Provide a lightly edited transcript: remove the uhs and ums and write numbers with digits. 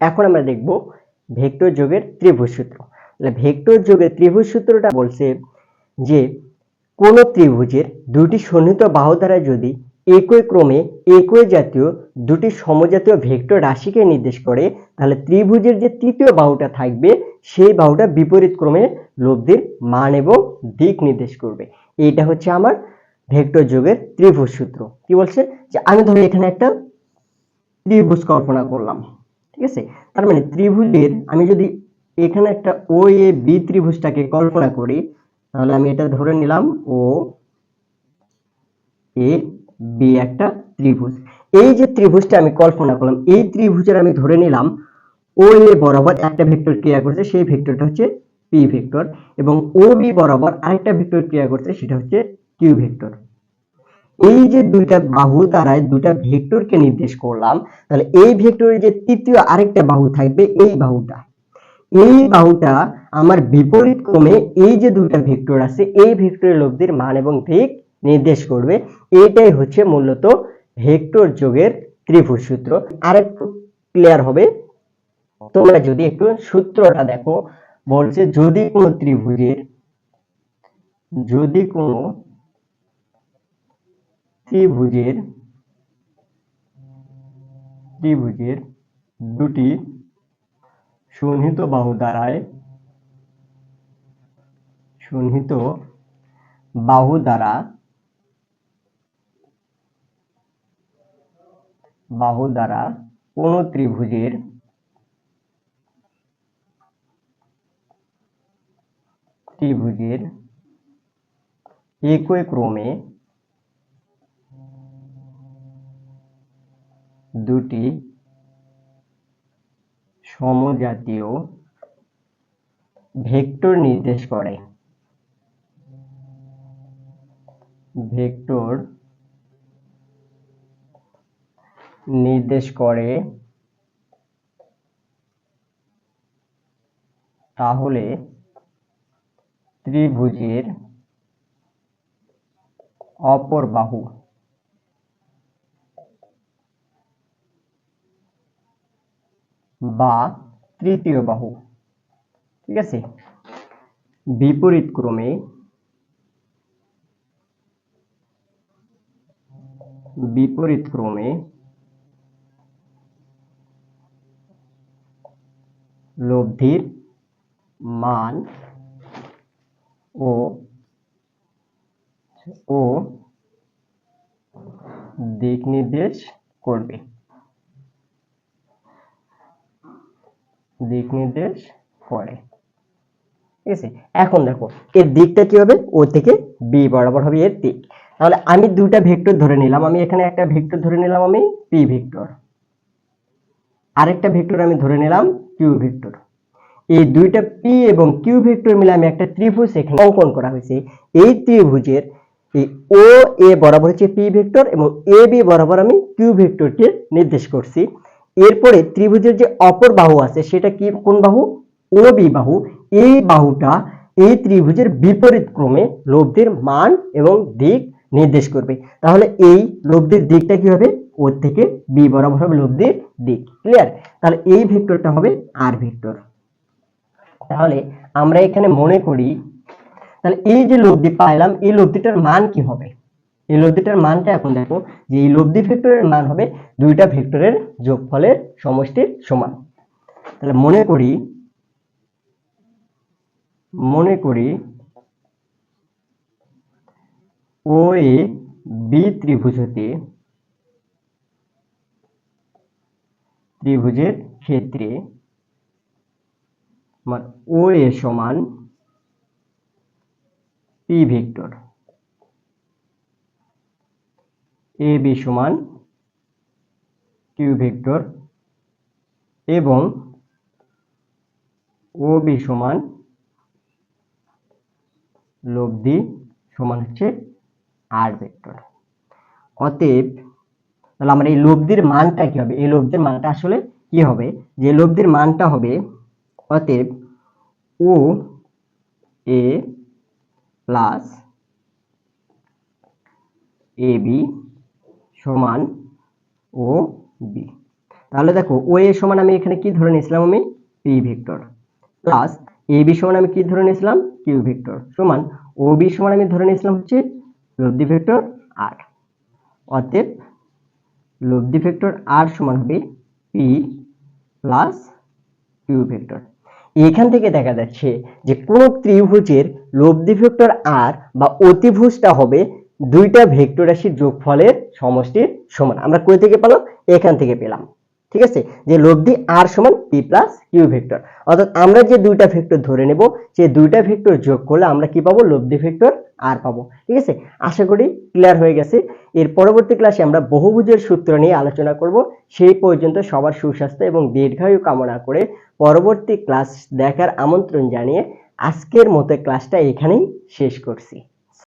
এখন আমরা দেখব ভেক্টর যোগের ত্রিভুজ সূত্র। তাহলে ভেক্টর যোগের ত্রিভুজ সূত্রটা বলছে যে কোন ত্রিভুজের দুটি সন্নিহিত বাহু দ্বারা যদি একই ক্রমে একই জাতীয় দুটি সমজাতীয় ভেক্টর রাশিকে নির্দেশ করে, তাহলে ত্রিভুজের যে তৃতীয় বাহুটা থাকবে সেই বাহুটা বিপরীত ক্রমে লব্ধির মান এবং দিক নির্দেশ করবে। এইটা হচ্ছে আমার ভেক্টর যোগের ত্রিভুজ সূত্র। কি বলছে যে আমি ধরো এখানে একটা ত্রিভুজ কল্পনা করলাম, ঠিক আছে? তার মানে ত্রিভুজের আমি যদি এখানে একটা ও এ বি ত্রিভুজটাকে কল্পনা করি, তাহলে আমি এটা ধরে নিলাম ও এ বি একটা ত্রিভুজ। এই যে ত্রিভুজটা আমি কল্পনা করলাম, এই ত্রিভুজের আমি ধরে নিলাম ও এ বরাবর একটা ভেক্টর ক্রিয়া করছে, সেই ভেক্টরটা হচ্ছে পি ভেক্টর, এবং ও বি বরাবর আরেকটা ভেক্টর ক্রিয়া করছে, সেটা হচ্ছে কিউ ভেক্টর। এই যে দুইটা বাহু দ্বারা দুইটা ভেক্টরকে নির্দেশ করলাম, তাহলে এই ভেক্টরের যে তৃতীয় আরেকটা বাহু থাকবে, এই বাহুটা আমার বিপরীত ক্রমে এই যে দুইটা ভেক্টর আছে এই ভেক্টরের লব্ধির মান এবং দিক নির্দেশ করবে। এটাই হচ্ছে মূলত ভেক্টর যোগের ত্রিভুজ সূত্র। আরেকটু ক্লিয়ার হবে তোমরা যদি একটু সূত্রটা দেখো। বলছে যদি কোনো ত্রিভুজের ত্রিভুজের দুটি সন্নিহিত বাহু দ্বারা কোন ত্রিভুজের একই ক্রমে দুটি সমজাতীয় ভেক্টর নির্দেশ করে তাহলে ত্রিভুজের অপর বাহু বা তৃতীয় বাহু, ঠিক আছে, বিপরীত ক্রমে লব্ধির মান ও দিক নির্দেশ করবে। ঠিক আছে, এখন দেখো এর দিকটা কি হবে, ও থেকে বি বরাবর হবে এর দিক। তাহলে আমি দুইটা ভেক্টর ধরে নিলাম, আমি এখানে একটা ভেক্টর ধরে নিলাম আমি পি ভেক্টর, আরেকটা ভেক্টর আমি ধরে নিলাম কিউ ভেক্টর। এই দুইটা পি এবং কিউ ভেক্টর মিলে আমি একটা ত্রিভুজ এখানে অঙ্কন করা হয়েছে। এই ত্রিভুজের এই ও এ বরাবর হচ্ছে পি ভেক্টর এবং এ বি বরাবর আমি কিউ ভেক্টরকে নির্দেশ করছি। এরপরে ত্রিভুজের যে অপর বাহু আছে সেটা কি, কোন বাহু? ও বি বাহু। এই বাহুটা এই ত্রিভুজের বিপরীত ক্রমে লব্ধির মান এবং দিক নির্দেশ করবে। তাহলে এই লব্ধির দিকটা কি হবে, ও থেকে বি বরাবর হবে লব্ধির দিক। ক্লিয়ার? তাহলে এই ভেক্টরটা হবে আর ভেক্টর। তাহলে আমরা এখানে মনে করি, তাহলে এই যে লব্ধি পাইলাম এই লব্ধিটার মান কি হবে? এই লব্ধিটার মানটা এখন দেখো যে এই লব্ধি ভেক্টরের মান হবে দুইটা ভেক্টরের যোগফলের সমষ্টির সমান। তাহলে মনে করি ও এ বি ত্রিভুজের ক্ষেত্রে ও এ সমান পি ভেক্টর, এ বি সমান কিউ ভেক্টর এবং ও বি সমান লব্ধি সমান হচ্ছে আর ভেক্টর। অতএব তাহলে আমরা এই লব্ধির মানটা কি হবে, এই লব্ধির মানটা আসলে কি হবে, যে লব্ধির মানটা হবে, অতএব ও এ প্লাস এ বি সমান ও বি। তাহলে দেখো ও এ সমান আমি এখানে কি ধরে নিয়েছিলাম, আমি P vector, plus A B সমান আমি কি ধরে নিয়েছিলাম, কিউ ভেক্টর, সমান ও বি সমান আমি ধরে নিয়েছিলাম হচ্ছে লব্ধি ভেক্টর আর। অতএব লব্ধি ভেক্টর আর সমান হবে পি প্লাস কিউ ভেক্টর। এখান থেকে দেখা যাচ্ছে যে কোন ত্রিভুজের লব্ধি ভেক্টর আর বা অতিভুজটা হবে দুইটা ভেক্টর রাশির যোগফলের সমষ্টির সমান। আমরা কই থেকে পেলাম, এখান থেকে পেলাম। ঠিক আছে, যে লব্ধি আর সমান পি প্লাস কিউ ভেক্টর, অর্থাৎ আমরা যে দুইটা ভেক্টর ধরে নেব সেই দুইটা ভেক্টর যোগ করলে আমরা কি পাবো, লব্ধি ভেক্টর আর পাবো। ঠিক আছে, আশা করি ক্লিয়ার হয়ে গেছে। এর পরবর্তী ক্লাসে আমরা বহুভুজের সূত্র নিয়ে আলোচনা করব। সেই পর্যন্ত সবার সুস্বাস্থ্য এবং দীর্ঘায়ু কামনা করে পরবর্তী ক্লাস দেখার আমন্ত্রণ জানিয়ে আজকের মতো ক্লাসটা এখানেই শেষ করছি।